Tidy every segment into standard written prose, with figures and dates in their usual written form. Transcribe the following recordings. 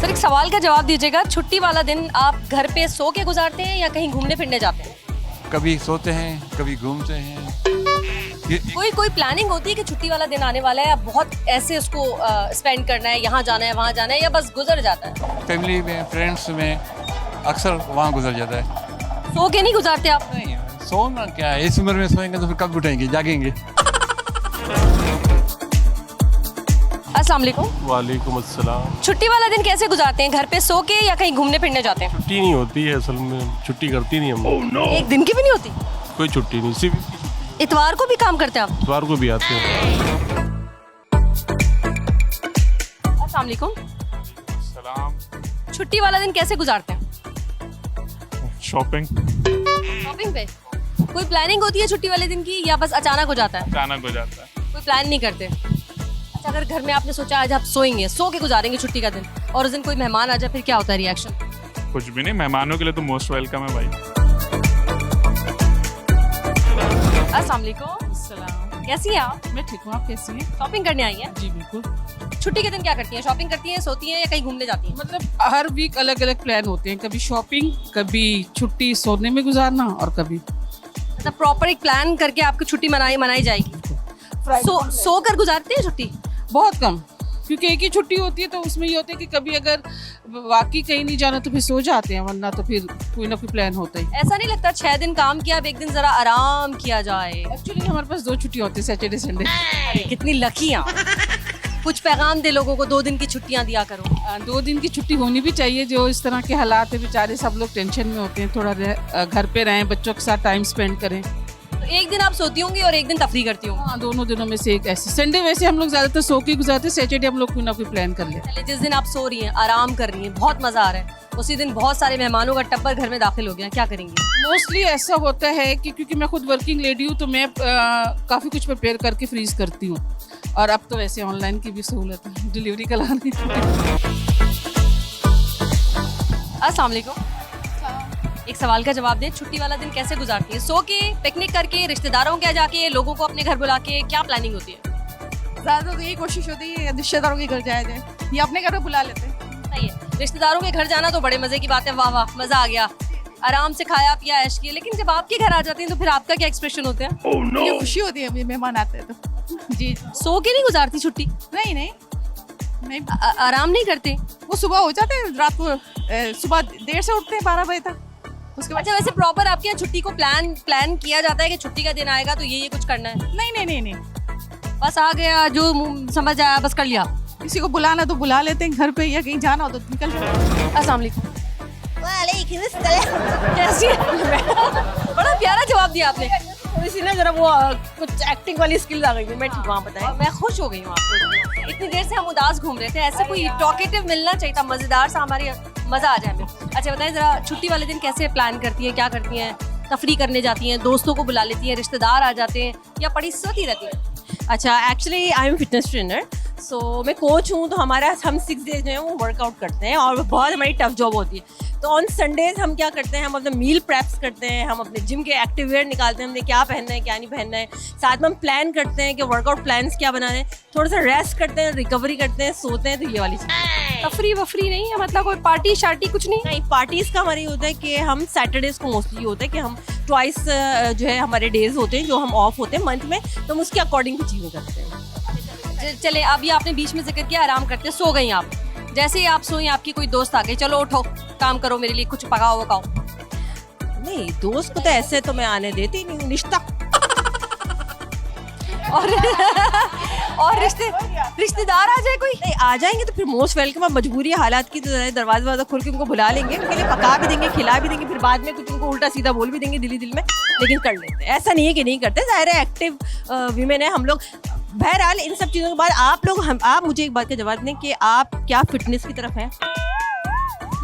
Sir एक सवाल का जवाब दीजिएगा, छुट्टी वाला दिन आप घर पे सो के गुजारते हैं या कहीं घूमने फिरने जाते हैं? कभी सोते हैं, कभी घूमते हैं। कोई प्लानिंग होती है कि छुट्टी वाला दिन आने वाला है, अब बहुत ऐसे उसको स्पेंड करना है, यहाँ जाना है वहाँ जाना है, या बस गुजर जाता है? फैमिली में, फ्रेंड्स में अक्सर वहाँ गुजर जाता है। सो के नहीं गुजारते आप? नहीं, सोना क्या है, इस उम्र में सोएंगे तो फिर कब उठेंगे, जागेंगे। अस्सलाम वालेकुम। वालेकुम अस्सलाम। छुट्टी वाला दिन कैसे गुजारते हैं, घर पे सो के या कहीं घूमने फिरने जाते हैं? छुट्टी नहीं होती है असल में, छुट्टी करती नहीं हम। एक दिन की भी नहीं होती? कोई छुट्टी नहीं, सिर्फ इतवार को भी काम करते हैं आप? इतवार को भी आते हैं। अस्सलाम वालेकुम। सलाम। छुट्टी वाला दिन कैसे गुजारते हैं? शॉपिंग। शॉपिंग पे? कोई प्लानिंग होती है छुट्टी वाले दिन की या बस अचानक हो जाता है? अचानक हो जाता है। कोई प्लान नहीं करते? अच्छा, अगर घर में आपने सोचा आज आप सोएंगे, सो के गुजारेंगे छुट्टी का दिन, और उस दिन कोई मेहमान आ जाए, फिर क्या होता है रिएक्शन? कुछ भी नहीं, मेहमानों के लिए तो मोस्ट वेलकम है भाई। अस्सलाम वालेकुम। सलाम। कैसी हैं आप? मैं ठीक हूँ, आप कैसी हैं? शॉपिंग करने आई हैं? जी बिल्कुल। छुट्टी के दिन क्या करती हैं? शॉपिंग करती हैं, सोती हैं, या कहीं घूमने जाती हैं? मतलब हर वीक अलग अलग प्लान होते हैं, कभी शॉपिंग, कभी छुट्टी सोने में गुजारना, और कभी मतलब प्रॉपर एक प्लान करके आपकी छुट्टी मनाई जाएगी। सो कर गुजारते हैं छुट्टी? बहुत कम, क्योंकि एक ही छुट्टी होती है तो उसमें ये होता है कि कभी अगर वाकई कहीं नहीं जाना तो फिर सो जाते हैं, वरना तो फिर कोई ना कोई प्लान होता ही। ऐसा नहीं लगता 6 दिन काम किया, अब एक दिन जरा आराम किया जाए? एक्चुअली हमारे पास 2 छुट्टी होती है, सैटरडे संडे। अरे कितनी लकी हैं आप। कुछ पैगाम दे लोगों को, 2 दिन की छुट्टियां दिया करो। 2 दिन की छुट्टी होनी भी चाहिए, जो इस तरह के हालात है, बेचारे सब लोग टेंशन में होते हैं, थोड़ा घर पे रहें, बच्चों के साथ टाइम स्पेंड करें। तो एक दिन आप सोती होंगी और एक दिन तफरी करती होंगी? हाँ, दोनों दिनों में से एक ऐसे। संडे वैसे हम लोग ज्यादातर सो के गुजारते हैं, सैटरडे हम लोग कोई ना कोई प्लान कर लेते हैं। चलिए, जिस दिन आप सो रही हैं, आराम कर रही हैं, बहुत मजा आ रहा है, उसी दिन बहुत सारे मेहमानों का टब्बर घर में दाखिल हो गया, क्या करेंगी? मोस्टली ऐसा होता है कि क्योंकि मैं खुद वर्किंग लेडी हूँ, तो मैं काफ़ी कुछ प्रिपेयर करके फ्रीज करती हूँ, और अब तो वैसे ऑनलाइन की भी सहूलत है, डिलीवरी कराने। अस्सलाम वालेकुम। एक सवाल का जवाब दें, छुट्टी वाला दिन कैसे गुजारती है? सो के, पिकनिक करके, रिश्तेदारों के यहाँ जाके, लोगों को अपने घर बुला के, क्या प्लानिंग होती है? ज़्यादा तो यही कोशिश होती है रिश्तेदारों के घर जाया जाए, या अपने घर पे बुला लेते हैं। सही है, रिश्तेदारों के घर जाना तो बड़े मजे की बात है, वाह वाह मजा आ गया, आराम से खाया पिया ऐश किया। लेकिन जब आपके घर आ जाते हैं तो फिर आपका क्या एक्सप्रेशन होते हैं? मुझे खुशी होती है अभी मेहमान आते हैं तो। जी। सो के नहीं गुजारती छुट्टी? नहीं नहीं नहीं, आराम नहीं करते? वो सुबह हो जाते हैं, रात को सुबह देर से उठते हैं 12 बजे तक, उसके बाद। अच्छा, वैसे प्रॉपर आपके यहाँ छुट्टी को प्लान किया जाता है कि छुट्टी का दिन आएगा तो ये कुछ करना है? नहीं नहीं नहीं नहीं, बस आ गया, जो समझ आया बस कर लिया। किसी को बुलाना तो बुला लेते हैं घर पे, या कहीं जाना हो तो निकल जाते हैं। अस्सलाम वालेकुम। वालेकुम अस्सलाम। कैसी है? बड़ा प्यारा जवाब दिया आपने। थोड़ी सी ना जरा वो कुछ एक्टिंग वाली स्किल्स आ गई है। मैं ठीक हूँ, आप बताएं। मैं खुश हो गई हूँ आपको। इतनी देर से हम उदास घूम रहे थे, ऐसे कोई टॉकेटिव मिलना चाहिए था, मजेदार सा, हमारी मजा आ जाए हमें। अच्छा बताएं जरा, छुट्टी वाले दिन कैसे प्लान करती हैं, क्या करती हैं? तफरी करने जाती हैं, दोस्तों को बुला लेती हैं, रिश्तेदार आ जाते हैं, या पड़ी सोती रहती हैं? अच्छा, actually I am fitness trainer, so मैं कोच हूँ, तो हम 6 डेज जो है वो वर्कआउट करते हैं, और बहुत हमारी टफ जॉब होती है। तो ऑन संडेज हम क्या करते हैं, हम अपने मील प्रेप्स करते हैं, हम अपने जिम के एक्टिव वेयर निकालते हैं, हमने क्या पहनना है क्या नहीं पहनना है, साथ में हम प्लान करते हैं कि वर्कआउट प्लान्स क्या बनाने हैं, थोड़ा सा रेस्ट करते हैं, रिकवरी करते हैं, सोते हैं। तो ये वाली चीज़। तफरी वफरी नहीं है, मतलब कोई पार्टी शार्टी कुछ नहीं? नहीं, पार्टीज़ का हमारा ये होता है कि हम सैटरडेज को मोस्टली होता है कि हम ट्वाइस जो है हमारे डेज होते हैं जो हम ऑफ होते हैं मंथ में, तो हम उसके अकॉर्डिंग की चीज़ें करते हैं। चले, अब ये आपने बीच में जिक्र किया आराम करते, सो गई आप, जैसे ही आप सोई आपकी कोई दोस्त आ गई, चलो उठो काम करो, मेरे लिए कुछ पकाओ वकाओ। नहीं, दोस्त को तो ऐसे तो मैं आने देती नहीं हूँ, निश्ता। और रिश्तेदार आ जाए कोई? नहीं, आ जाएंगे तो फिर मोस्ट वेलकम। अब मजबूरी हालात की तो दरवाजा खोल के उनको बुला लेंगे, उनके लिए पका भी देंगे, खिला भी देंगे, फिर बाद में कुछ उनको उल्टा सीधा बोल भी देंगे दिल में, लेकिन कर लेते हैं। ऐसा नहीं है कि नहीं करते, ज़ाहिर है एक्टिव वीमेन है हम लोग। बहरहाल इन सब चीज़ों के बाद आप मुझे एक बात का जवाब दें कि आप क्या फिटनेस की तरफ हैं?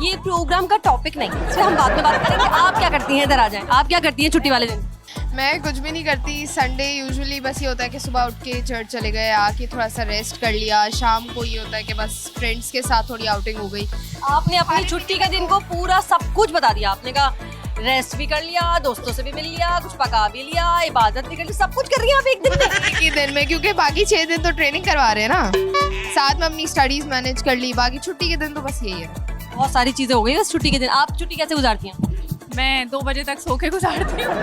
ये प्रोग्राम का टॉपिक नहीं है, इससे हम बाद में बात करेंगे। आप क्या करती हैं, इधर आ जाएं। आप क्या करती हैं छुट्टी वाले दिन? मैं कुछ भी नहीं करती। संडे यूजुअली बस ये होता है कि सुबह उठ के चर्च चले गए, आके थोड़ा सा रेस्ट कर लिया। शाम को ये होता है कि बस फ्रेंड्स के साथ थोड़ी आउटिंग हो गई। आपने अपनी छुट्टी के दिन को पूरा सब कुछ बता दिया। आपने कहा रेस्ट भी कर लिया, दोस्तों से भी मिल लिया, कुछ पका भी लिया, इबादत भी कर ली, सब कुछ कर रही हैं आप एक दिन में। एक ही दिन में, क्योंकि बाकी 6 दिन तो ट्रेनिंग करवा रहे हैं ना, साथ में अपनी स्टडीज मैनेज कर ली, बाकी छुट्टी के दिन तो बस यही है। बहुत सारी चीजें हो गई बस छुट्टी के दिन। आप छुट्टी कैसे गुजारती हैं? मैं 2 बजे तक सो के गुजारती हूँ।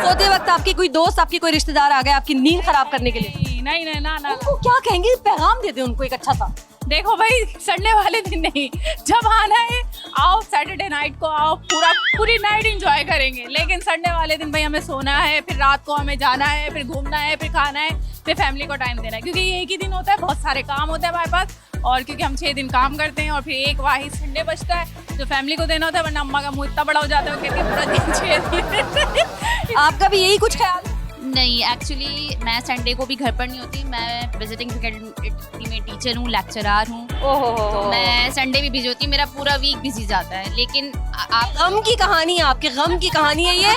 सोते वक्त आपके कोई दोस्त, आपके कोई रिश्तेदार आ गए आपकी नींद खराब करने के लिए, नहीं नहीं ना ना उनको क्या कहेंगे? पैगाम दे दें उनको एक अच्छा सा। देखो भाई, संडे वाले दिन नहीं, जब आना है आओ, सैटरडे नाइट को आओ, पूरी नाइट एंजॉय करेंगे। लेकिन संडे वाले दिन भाई हमें सोना है, फिर रात को हमें जाना है, फिर घूमना है, फिर खाना है, फिर फैमिली को टाइम देना है, क्योंकि ये एक ही दिन होता है, बहुत सारे काम होते हैं हमारे पास, और क्योंकि हम 6 दिन काम करते हैं और फिर एक वाहिद संडे बचता है जो फैमिली को देना होता है, वरना अम्मा का मुंह इतना बड़ा हो जाता है वो कहती है पूरा दिन 6 दिन। आपका भी यही कुछ ख्याल? नहीं, एक्चुअली मैं संडे को भी घर पर नहीं होती, मैं विजिटिंग फैकल्टी में टीचर हूँ, लेक्चरार हूँ, तो मैं संडे भी बिजी होती, मेरा पूरा वीक बिजी जाता है। लेकिन आप गम की कहानी है, आपके गम की कहानी है ये।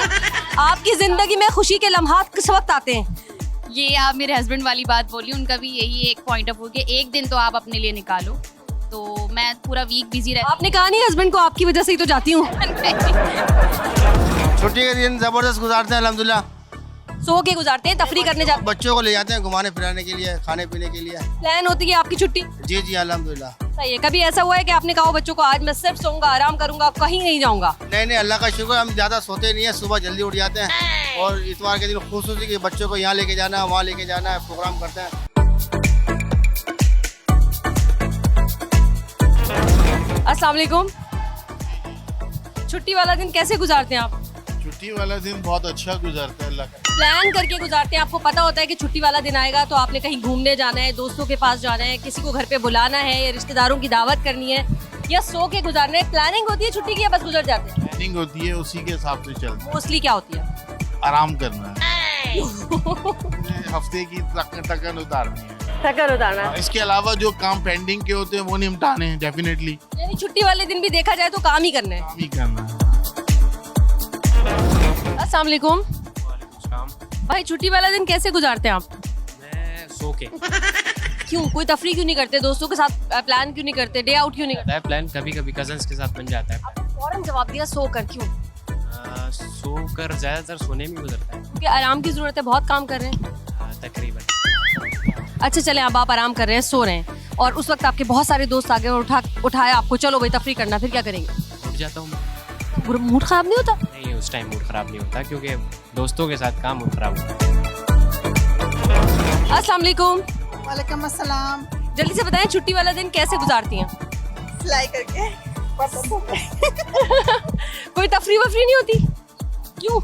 आपकी जिंदगी में खुशी के लम्हात किस वक्त आते हैं? ये आप मेरे हस्बैंड वाली बात बोली, उनका भी यही एक पॉइंट ऑफ व्यू कि एक दिन तो आप अपने लिए निकालो, तो मैं पूरा वीक बिजी रहती आपने कहा नहीं हस्बैंड को आपकी वजह से ही तो जाती हूँ। छुट्टी के दिन जबरदस्त गुजारते हैं अल्हम्दुलिल्लाह। सो के गुजारते हैं, तफरी करने जाते हैं, बच्चों को ले जाते हैं घुमाने फिराने के लिए, खाने पीने के लिए। प्लान होती है आपकी छुट्टी? जी जी अल्हम्दुलिल्लाह। सही है। कभी ऐसा हुआ है कि आपने कहा हो बच्चों को आज मैं सिर्फ सोऊंगा, आराम करूंगा, कहीं नहीं जाऊंगा? नहीं, अल्लाह का शुक्र, हम ज़्यादा सोते नहीं है, सुबह जल्दी उठ जाते हैं और इतवार के दिन खुशूसी कि बच्चों को यहाँ लेके जाना है, वहाँ लेके जाना है, प्रोग्राम करते हैं। अस्सलाम वालेकुम। छुट्टी वाला दिन कैसे गुजारते हैं आप? छुट्टी वाला दिन बहुत अच्छा गुजरता है, अल्लाह का। प्लान करके गुजारते हैं? आपको पता होता है कि छुट्टी वाला दिन आएगा तो आपने कहीं घूमने जाना है, दोस्तों के पास जाना है, किसी को घर पे बुलाना है या रिश्तेदारों की दावत करनी है, या सो के गुजारना है? प्लानिंग होती है छुट्टी की या बस गुजर जाते हैं? प्लानिंग होती है, उसी के हिसाब से चलते हैं। मोस्टली क्या होती है? आराम करना है, हफ्ते की थकन उतारनी है, थकन उतारना है। इसके अलावा जो काम पेंडिंग के होते हैं वो निपटाने हैं डेफिनेटली। यानी छुट्टी वाले दिन भी देखा जाए तो काम ही करना है। काम ही करना है। अस्सलाम वालेकुम। भाई छुट्टी वाला दिन कैसे गुजारते हैं आप? मैं सो के। क्यों, कोई तफरी क्यों नहीं करते? दोस्तों के साथ प्लान क्यों नहीं करते? डे आउट क्यों नहीं करते? प्लान कभी कभी कजन्स के साथ बन जाता है। आपने फौरन जवाब दिया सो कर। क्यों? सो कर ज़्यादातर सोने में गुजरता है। क्योंकि आराम की जरूरत है, बहुत काम कर रहे हैं। तकरीबन। अच्छा चलें, अब आप आराम कर रहे हैं, सो रहे हैं, और उस वक्त आपके बहुत सारे दोस्त आ गए और उठाया आपको, चलो भाई तफरी करना, फिर क्या करेंगे? उठ जाता हूँ मैं। मूड खराब नहीं होता? नहीं, उस टाइम मूड खराब नहीं होता क्योंकि दोस्तों के साथ काम मूड खराब होता है। अस्सलाम वालेकुम। वालेकुम अस्सलाम। जल्दी से बताएं छुट्टी वाला दिन कैसे गुजारती हैं? सिलाई करके। कोई तफरी वफरी नहीं होती? क्यों?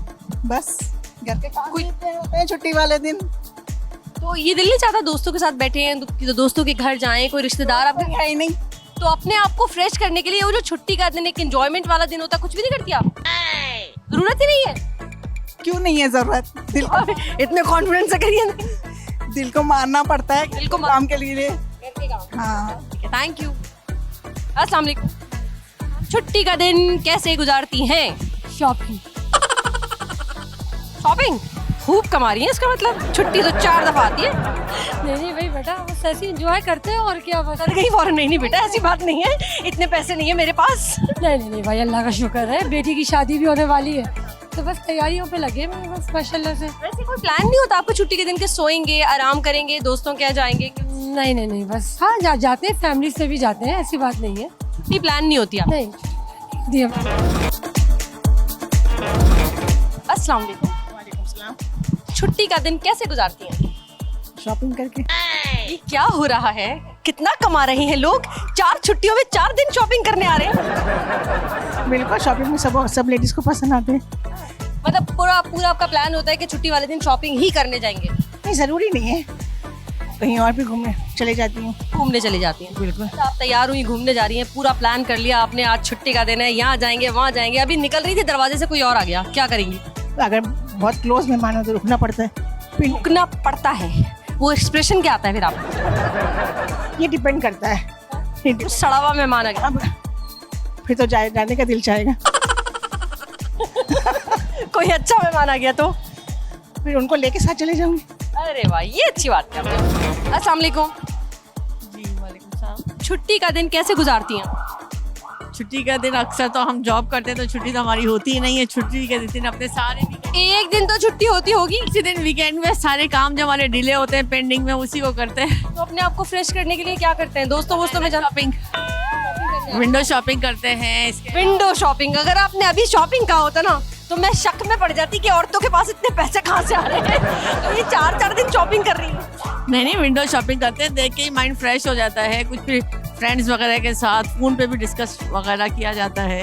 बस घर के काम होते हैं छुट्टी वाले दिन। तो ये दिल नहीं चाहता दोस्तों के साथ बैठे हैं तो दोस्तों के घर जाएं, कोई रिश्तेदार आपके है ही नहीं, तो अपने आप को फ्रेश करने के लिए वो जो छुट्टी का दिन, एक एंजॉयमेंट वाला दिन होता है, कुछ भी नहीं करती आप? जरूरत ही नहीं है। क्यों नहीं है जरूरत? दिल इतने कॉन्फिडेंस से करिए ना। दिल को मारना पड़ता है, दिल को काम के लिए। हाँ, थैंक यू। अस्सलाम वालेकुम। छुट्टी का दिन कैसे गुजारती हैं? शॉपिंग। शॉपिंग खूब कमा रही है, इसका मतलब छुट्टी तो 4 दफा आती है। नहीं भाई बेटा, बस ऐसे एंजॉय करते हैं और क्या। बस कहीं फौरन नहीं बेटा, ऐसी बात नहीं है, इतने पैसे नहीं है मेरे पास। नहीं भाई, अल्लाह का शुक्र है, बेटी की शादी भी होने वाली है, तो बस तैयारियों पे लगे हैं बस माशाल्लाह से। वैसे कोई प्लान नहीं होता आपको छुट्टी के दिन के? सोएंगे, आराम करेंगे, दोस्तों के यहाँ जाएंगे? नहीं बस हाँ जाते हैं, फैमिली से भी जाते हैं, ऐसी बात नहीं है। छुट्टी प्लान नहीं होती आप? नहीं दिया। अस्सलाम वालेकुम। छुट्टी का दिन कैसे गुजारती हैं? शॉपिंग करके। ये क्या हो रहा है? कितना कमा रहे हैं लोग? 4 छुट्टियों में 4 दिन शॉपिंग करने आ रहे हैं। बिल्कुल, शॉपिंग में सब लेडीज को पसंद आते हैं। मतलब पूरा आपका प्लान होता है कि छुट्टी वाले दिन शॉपिंग ही करने जाएंगे? नहीं, जरूरी नहीं है, कहीं और भी घूमने चले जाती हूँ। घूमने चले जाती हैं? बिल्कुल। आप तैयार हुई, घूमने जा रही हैं, पूरा प्लान कर लिया आपने, आज छुट्टी का दिन है, यहाँ जाएंगे वहाँ जाएंगे, अभी निकल रही थी, दरवाजे से कोई और आ गया, क्या करेंगी? अगर बहुत क्लोज मेहमान हो तो रुकना पड़ता है। रुकना पड़ता है, वो एक्सप्रेशन क्या आता है फिर आप? ये डिपेंड करता है। सड़ा हुआ मेहमान आ गया, फिर तो जाने का दिल चाहेगा। कोई अच्छा मेहमान आ गया तो फिर उनको लेके साथ चले जाऊंगी। अरे वाह, ये अच्छी बात है। अस्सलाम वालेकुम। जी वालेकुम सलाम। छुट्टी का दिन कैसे गुजारती हैं? छुट्टी का दिन अक्सर तो हम जॉब करते हैं तो छुट्टी तो हमारी होती ही नहीं है। छुट्टी के दिन अपने सारे एक दिन तो छुट्टी होती होगी। इसी दिन वीकेंड में सारे काम जो हमारे डिले होते हैं पेंडिंग में उसी को करते हैं। तो अपने आप को फ्रेश करने के लिए क्या करते हैं? दोस्तों में शॉपिंग, विंडो शॉपिंग करते हैं। विंडो शॉपिंग, अगर आपने अभी शॉपिंग कहा होता ना तो मैं शक में पड़ जाती कि औरतों के पास इतने पैसे कहाँ से आ रहे हैं। तो ये 4 दिन शॉपिंग कर रही है। नहीं, विंडो शॉपिंग करते हैं, देख के ही माइंड फ्रेश हो जाता है। कुछ भी फ्रेंड्स वगैरह के साथ फ़ोन पे भी डिस्कस वगैरह किया जाता है।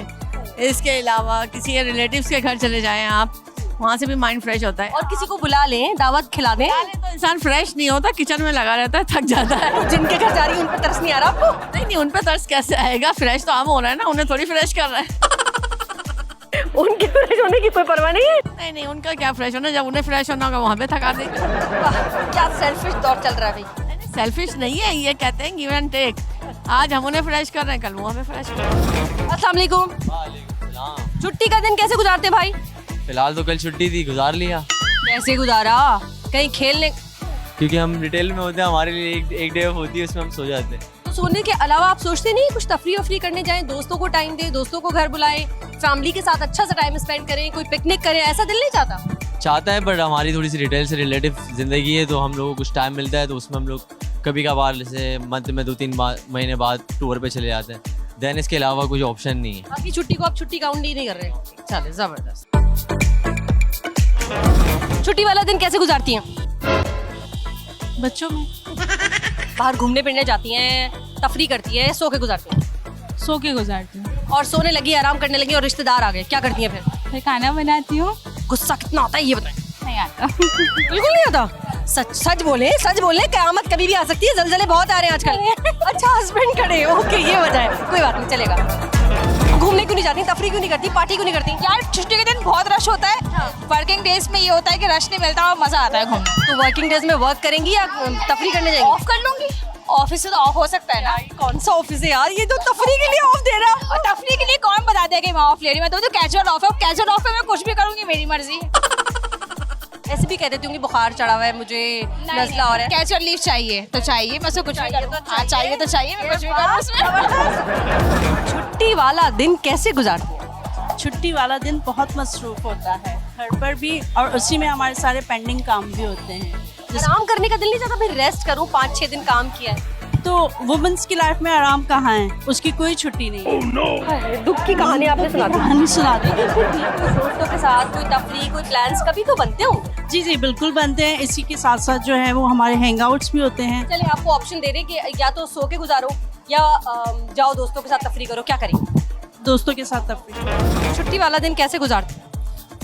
इसके अलावा किसी के रिलेटिव्स के घर चले जाएं आप, वहाँ से भी माइंड फ्रेश होता है। और किसी को बुला लें, दावत खिला दें तो इंसान फ्रेश नहीं होता, किचन में लगा रहता है, थक जाता है। जिनके घर जा रही है उन पे तरस नहीं आ रहा आपको? नहीं, उन पे तरस कैसे आएगा? फ्रेश तो हम हो रहे हैं ना, उन्हें थोड़ी फ्रेश कर रहे हैं। उनके फ्रेश होने की कोई परवाह नहीं है। नहीं, उनका क्या फ्रेश होना, जब उन्हें फ्रेश होना होगा वहाँ पे थका देंगे। क्या सेल्फिश दौर चल रहा है भाई। सेल्फिश नहीं है, ये कहते हैं गिव एंड टेक। आज हम उन्हें फ्रेश कर रहे हैं, कल वो हमें फ्रेश कर रहे हैं। अस्सलाम वालेकुम। छुट्टी का दिन कैसे गुजारते हैं भाई? फिलहाल तो कल छुट्टी थी, गुजार लिया। कैसे गुजारा? कहीं खेलने? क्योंकि हम रिटेल में होते हैं, हमारे लिए एक डे ऑफ होती है, उसमें हम सो जाते हैं। तो सोने के अलावा आप सोचते नहीं कुछ तफरी करने जाएं, दोस्तों को टाइम दें, दोस्तों को घर बुलाएं, फैमिली के साथ अच्छा सा टाइम स्पेंड करें, कोई पिकनिक करें, ऐसा दिल नहीं चाहता है, बट हमारी थोड़ी सी रिटेल से रिलेटिव जिंदगी है, तो हम लोगों को कुछ टाइम मिलता है, तो उसमें हम लोग कभी कभार जैसे मंथ में 2-3 महीने बाद टूर पे चले जाते हैं। देन इसके अलावा कुछ ऑप्शन नहीं है। आपकी छुट्टी को आप छुट्टी काउंट ही नहीं कर रहे? चले, जबरदस्त। छुट्टी वाला दिन कैसे गुजारती हैं? बच्चों में बाहर घूमने फिरने जाती हैं, तफरी करती है, सो के गुजारती हैं? सो के गुजारती हूँ। और सोने लगी, आराम करने लगी और रिश्तेदार आ गए, क्या करती हैं फिर? मैं खाना बनाती हूँ। गुस्सा कितना आता है ये बताएं। नहीं आता। बिल्कुल नहीं आता। सच बोले, कयामत कभी भी आ सकती है, जलजले बहुत आ रहे हैं आजकल। अच्छा, हस्बैंड खड़े, ओके, ये वजह है, कोई बात नहीं, चलेगा। घूमने क्यों नहीं जाती, तफरी क्यों नहीं करती, पार्टी क्यों नहीं करती? यार छुट्टी के दिन बहुत रश होता है। वर्किंग डेज में ये होता है कि रश नहीं मिलता और मजा आता है घूमने। तो वर्किंग डेज में वर्क करेंगी या तफरी करने जाएंगी? ऑफ कर लूंगी, ऑफिस से तो ऑफ हो सकता है ना। कौन सा ऑफिस है यार, ये तो तफरी के लिए ऑफ दे रहा। और तफरी के लिए कौन बता देगा कि मैं ऑफ ले रही हूँ? मैं तो कैजुअल ऑफ है, कैजुअल ऑफ है, मैं कुछ भी करूंगी, मेरी मर्जी। ऐसे भी कह देती हूँ कि बुखार चढ़ा हुआ है, मुझे नज़ला हो रहा है। कैजुअल लीव चाहिए तो चाहिए, मैं कुछ भी करूँ। हाँ, चाहिए तो चाहिए, मैं कुछ भी करूँ उसमें। छुट्टी वाला दिन कैसे गुजारती है? छुट्टी वाला दिन बहुत मसरूफ होता है घर पर भी, और उसी में हमारे सारे पेंडिंग काम भी होते हैं। आराम करने का दिल नहीं चाहता, फिर रेस्ट करूँ, 5-6 दिन काम किया है तो वुमेन्स की लाइफ में आराम कहाँ है, उसकी कोई छुट्टी नहीं है। दुख की कहानी आपने सुना दी। कहानी सुना दी। दोस्तों के साथ कोई तफरी, कोई प्लान्स कभी तो बनते हो? जी बिल्कुल बनते हैं। इसी के साथ साथ जो है वो हमारे हैंगआउट्स भी होते हैं। चलिए, आपको ऑप्शन दे रहे कि या तो सो के गुजारो या जाओ दोस्तों के साथ तफरी करो, क्या करेंगे? दोस्तों के साथ तफरी। छुट्टी वाला दिन कैसे गुजारते हैं?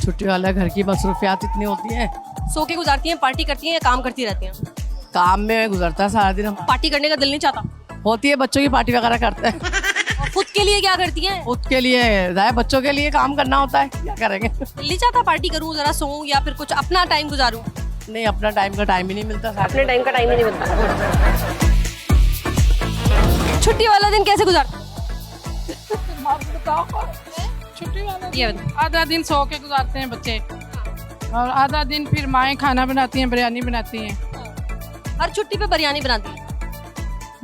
छुट्टी वाला घर की मसरूफियात इतनी होती है, सो के गुजारती हैं, पार्टी करती हैं या काम करती रहती हैं? काम में गुजरता है सारा दिन। पार्टी करने का दिल नहीं चाहता? होती है, बच्चों की पार्टी वगैरह करते हैं। और खुद के लिए क्या करती हैं? खुद के लिए बच्चों के लिए काम करना होता है, क्या करेंगे। दिल नहीं चाहता पार्टी करूँ, जरा सोऊं या फिर कुछ अपना टाइम गुजारूं? नहीं, अपना टाइम का टाइम ही नहीं मिलता। अपने टाइम का टाइम ही नहीं मिलता। छुट्टी वाला दिन कैसे गुजारते? छुट्टी वाला आधा दिन सो के गुजारते हैं बच्चे, और आधा दिन फिर माएँ खाना बनाती हैं, बिरयानी बनाती हैं। हर छुट्टी पे बिरयानी बनाती है?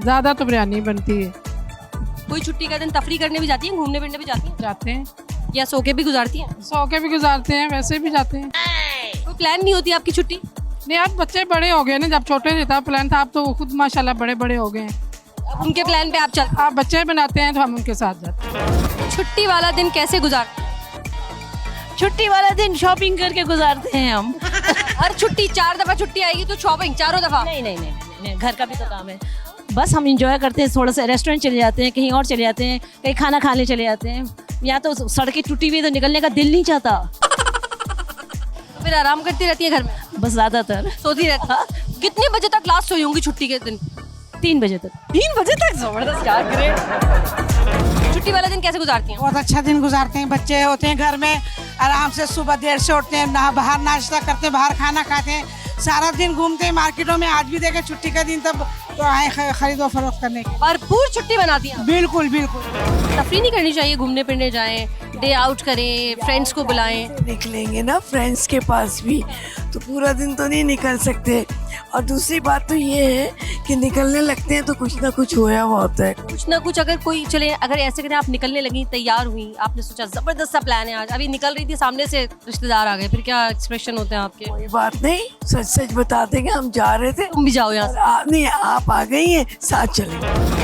ज़्यादा तो बिरयानी बनती है। कोई छुट्टी का दिन तफरी करने भी जाती है, घूमने फिरने भी जाती है? जाते हैं। या सो के भी गुजारती हैं? सो के भी गुजारते हैं, वैसे भी जाते हैं। कोई प्लान नहीं होती आपकी छुट्टी? नहीं, आज बच्चे बड़े हो गए ना, जब छोटे नहीं था प्लान था, अब तो वो खुद माशाल्लाह बड़े हो गए हैं। अब उनके प्लान पे आप चल? आप बच्चे बनाते हैं तो हम उनके साथ जाते हैं। छुट्टी वाला दिन कैसे गुजारते? छुट्टी वाला दिन शॉपिंग करके गुजारते हैं हम। हर छुट्टी 4 दफा छुट्टी आएगी तो शॉपिंग 4 दफा? नहीं, घर का भी तो काम है। बस हम इंजॉय करते हैं, थोड़ा सा रेस्टोरेंट चले जाते हैं, कहीं और चले जाते हैं, कहीं खाना खाने चले जाते हैं। या तो सड़कें टूटी हुई तो निकलने का दिल नहीं चाहता, तो फिर आराम करती रहती है घर में? बस ज़्यादातर सोती रहती। कितने बजे तक लास्ट सोई होंगी छुट्टी के दिन? 3 बजे तक। 3 बजे तक? जबरदस्त यार, ग्रेट। छुट्टी वाला दिन कैसे गुजारती हैं? बहुत अच्छा दिन गुजारते हैं। बच्चे होते हैं घर में, आराम से सुबह देर से उठते हैं, बाहर नाश्ता करते हैं, बाहर खाना खाते हैं, सारा दिन घूमते हैं मार्केटों में। आज भी देखे छुट्टी का दिन, तब तो आए खरीदो फरोख्त करने के। भरपूर छुट्टी बनाती हैं? बिल्कुल। तफरी नहीं करनी चाहिए? घूमने फिरने जाएं, डे आउट करें, फ्रेंड्स को बुलाएं। निकलेंगे ना फ्रेंड्स के पास भी तो पूरा दिन तो नहीं निकल सकते, और दूसरी बात तो ये है कि निकलने लगते हैं तो कुछ ना कुछ होया हुआ होता है। कुछ ना कुछ अगर कोई चले, अगर ऐसे कहते हैं आप निकलने लगी, तैयार हुई, आपने सोचा जबरदस्त सा प्लान है आज, अभी निकल रही थी, सामने से रिश्तेदार आ गए, फिर क्या एक्सप्रेशन होते हैं आपके? कोई बात नहीं, सच सच बता देंगे हम जा रहे थे, तुम भी जाओ यहाँ से। नहीं, आप आ गई हैं, साथ चलेंगे।